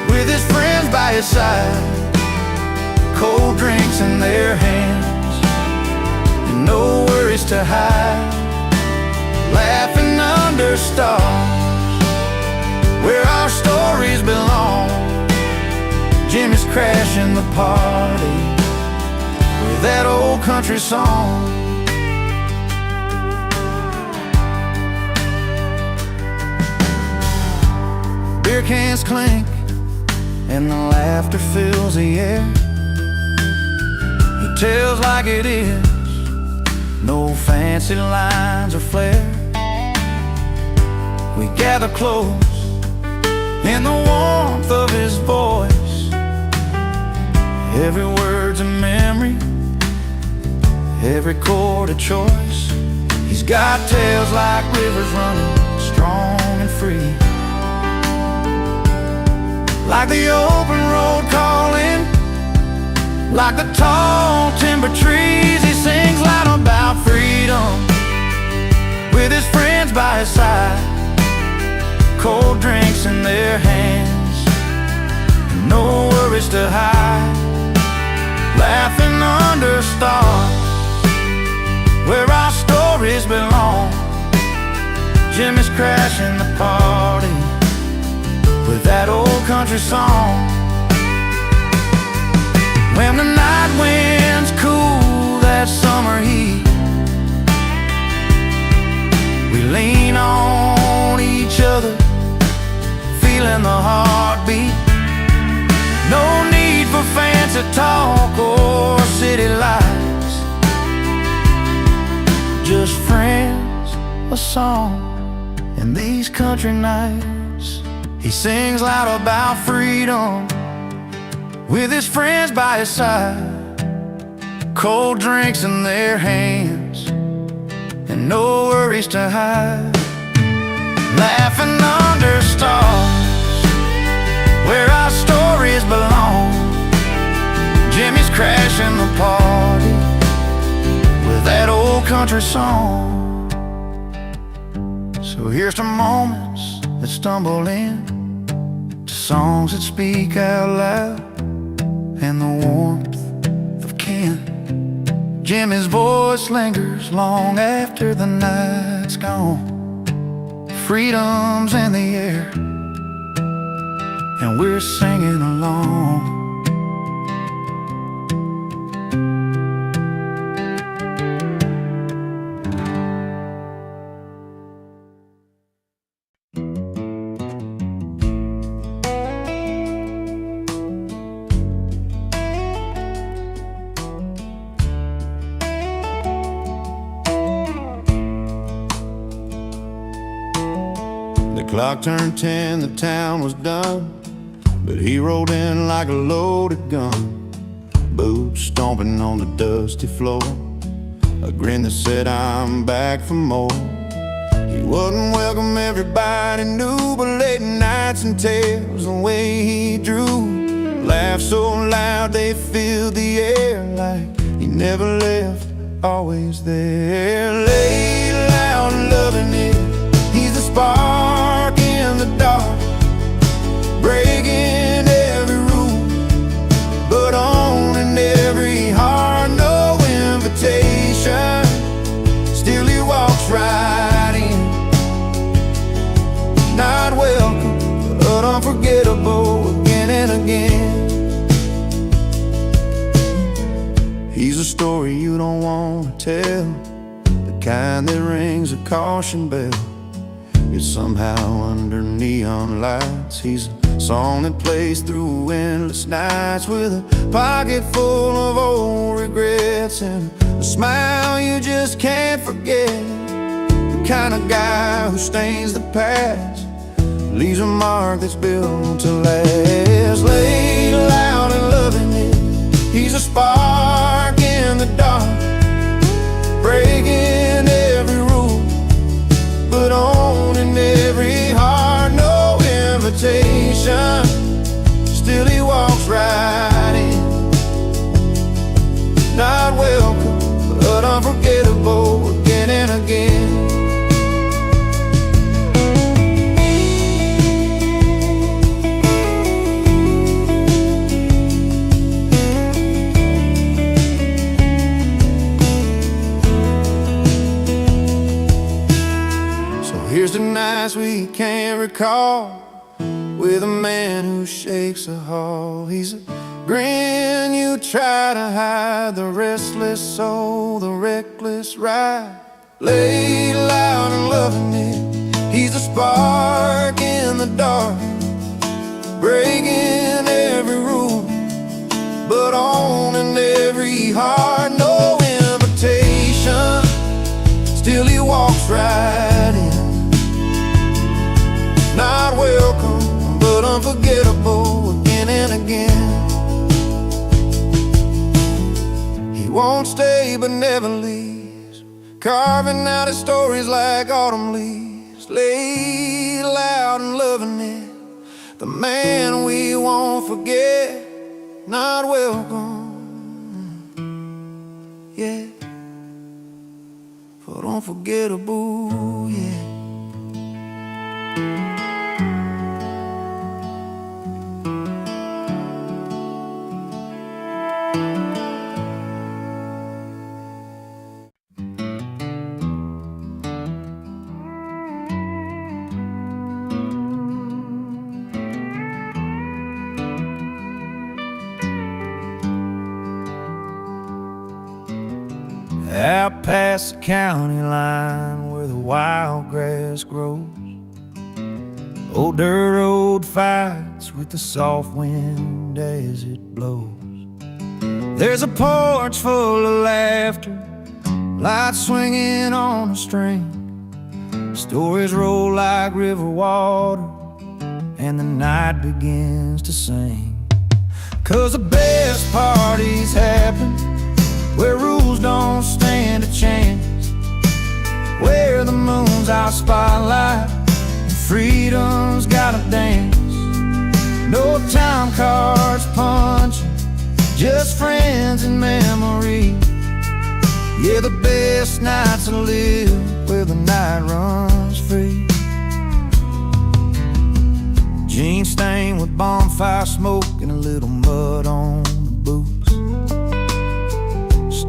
with his friends by his side, cold drinks in their hands and no worries to hide, laughing under stars where our stories belong. Jimmy's crashing the party with that old country song. Beer cans clink and the laughter fills the air. He tells like it is, no fancy lines or flair. We gather close in the warmth of his voice, every word's a memory, every chord a choice. He's got tales like rivers running strong and free, like the open road calling, like the tall timber trees. He sings loud about freedom with his friends by his side, cold drinks in their hands, no worries to hide, laughing under stars where our stories belong. Jimmy's crashing the party with that old country song. When the night winds cool that summer heat, we lean on each other, feeling the heartbeat. No need for fancy talk or city lights, just friends, a song, and these country nights. He sings loud about freedom with his friends by his side, cold drinks in their hands and no worries to hide, laughing under stars where our stories belong. Jimmy's crashing the party with that old country song. So here's to moments that stumble in, to songs that speak out loud, and the warmth of kin Jimmy's voice lingers long after the night's gone. Freedom's in the air, and we're singing along. The clock turned 10, the town was done, but he rode in like a loaded gun. Boots stomping on the dusty floor, a grin that said, I'm back for more. He wouldn't welcome everybody knew, but late nights and tales, the way he drew, laughed so loud they filled the air, like he never left, always there. Laid loud and loving it, he's the spark in the dark, breaking every rule, but owning every heart. No invitation, still he walks right in. Not welcome, but unforgettable again and again. He's a story you don't want to tell, the kind that rings a caution bell. It's somehow under neon lights. He's a song that plays through endless nights, with a pocket full of old regrets and a smile you just can't forget. The kind of guy who stains the past, leaves a mark that's built to last. Laid loud and loving it, he's a spark in the dark, breaking every rule, but owning every heart. No invitation, still he walks right in. Not welcome, but unforgettable again and again. Here's the nights we can't recall, with a man who shakes a hall. He's a grin you try to hide, the restless soul, the reckless ride. Laid loud and loving it, he's a spark in the dark, breaking every rule, but owning every heart. No invitation, still he walks right in. Not welcome, but unforgettable again and again. He won't stay but never leaves, carving out his stories like autumn leaves. Laid loud and loving it, the man we won't forget. Not welcome, yeah, but unforgettable, yeah. Out past the county line, where the wild grass grows, old dirt road fights with the soft wind as it blows. There's a porch full of laughter, lights swinging on a string. Stories roll like river water, and the night begins to sing. 'Cause the best parties happen where rules don't stand a chance, where the moon's our spotlight and freedom's gotta dance. No time cards punching, just friends and memory. Yeah, the best nights to live where the night runs free. Jeans stained with bonfire smoke and a little mud on the boots.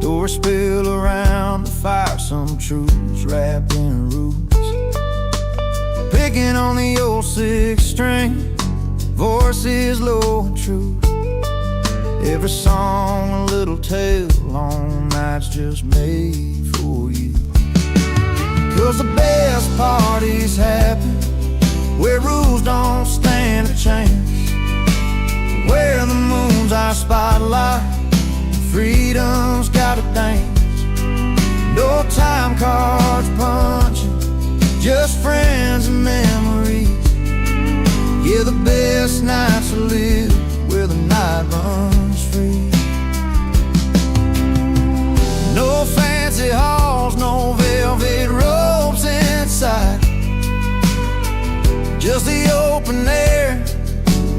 Doors spill around the fire, some truths wrapped in roots. Picking on the old sixth string, voices low and true. Every song a little tale, long nights just made for you. 'Cause the best parties happen where rules don't stand a chance, where the moon's our spotlight, freedom's gotta dance. No time cards punching, just friends and memories. Yeah, the best nights to live where the night runs free. No fancy halls, no velvet robes inside, just the open air,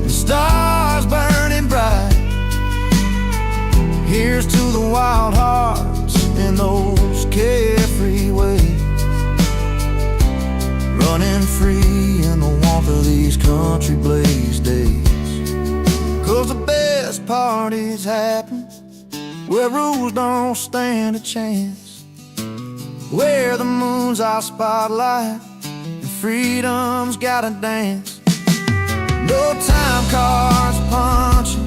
the stars burning bright. Here's to the wild hearts in those carefree ways, running free in the warmth of these country blaze days. 'Cause the best parties happen where rules don't stand a chance, where the moon's our spotlight and freedom's gotta dance. No time cards punching,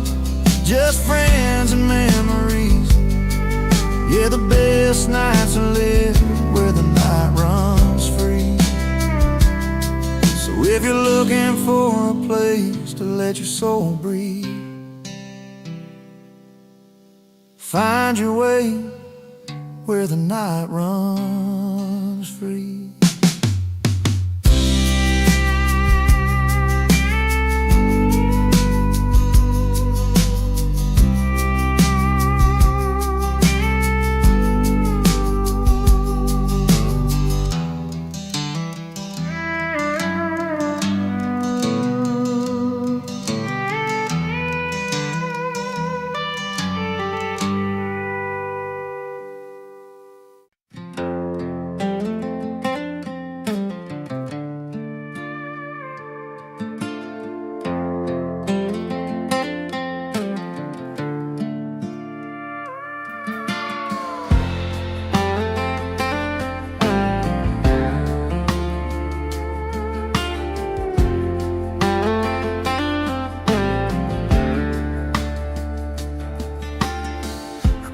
just friends and memories. Yeah, the best nights to live where the night runs free. So if you're looking for a place to let your soul breathe, find your way where the night runs free.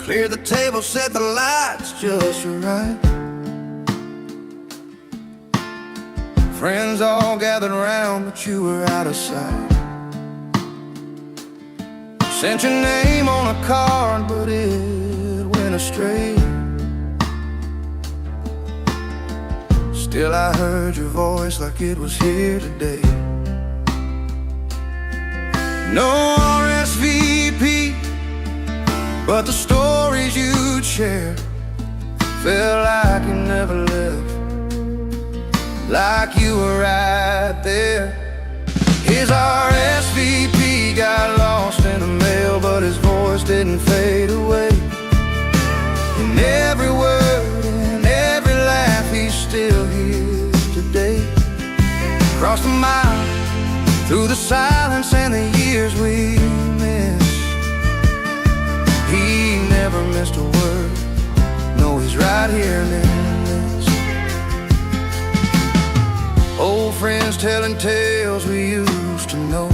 Clear the table, set the lights just right. Friends all gathered around, but you were out of sight. Sent your name on a card, but it went astray. Still I heard your voice like it was here today. No RSVP, but the stories you'd share felt like you never left, like you were right there. His RSVP got lost in the mail, but his voice didn't fade away. In every word and every laugh, he's still here today. Across the mile, through the silence and the years we missed, he never missed a word. No, he's right here in this. Old friends telling tales we used to know,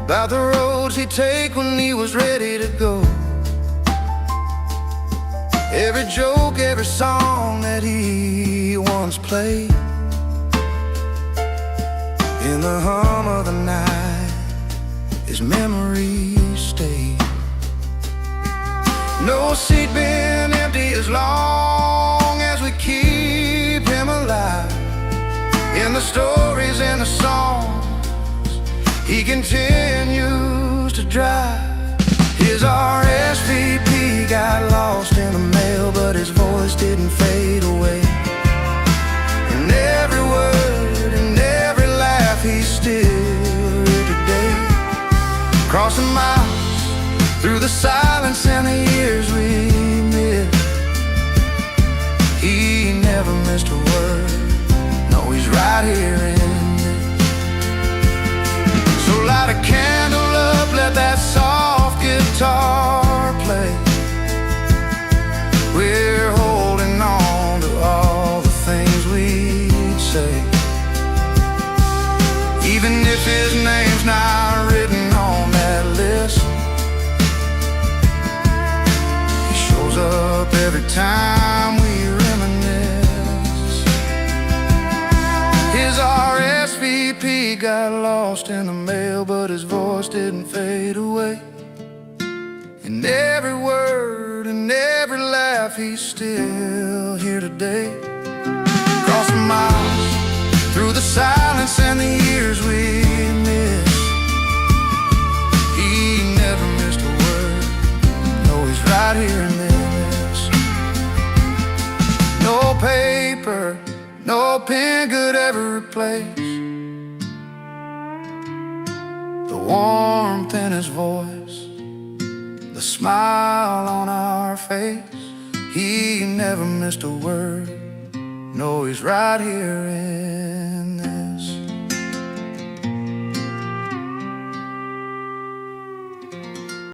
about the roads he'd take when he was ready to go. Every joke, every song that he once played, in the hum of the night, his memories stay. No seat been empty as long as we keep him alive. In the stories and the songs, he continues to drive. His RSVP got lost in the mail, but his voice didn't fade away. And every word and every laugh, he's still here today. Crossing miles through the silence and the years we missed, he never missed a word. No, he's right here in this. So light a candle up, let that soft guitar not written on that list. He shows up every time we reminisce. His RSVP got lost in the mail, but his voice didn't fade away. And every word and every laugh, he's still here today. Across the miles, through the silence and the years we miss, he never missed a word. No, he's right here in this. No paper, no pen could ever replace the warmth in his voice, the smile on our face. He never missed a word. No, he's right here in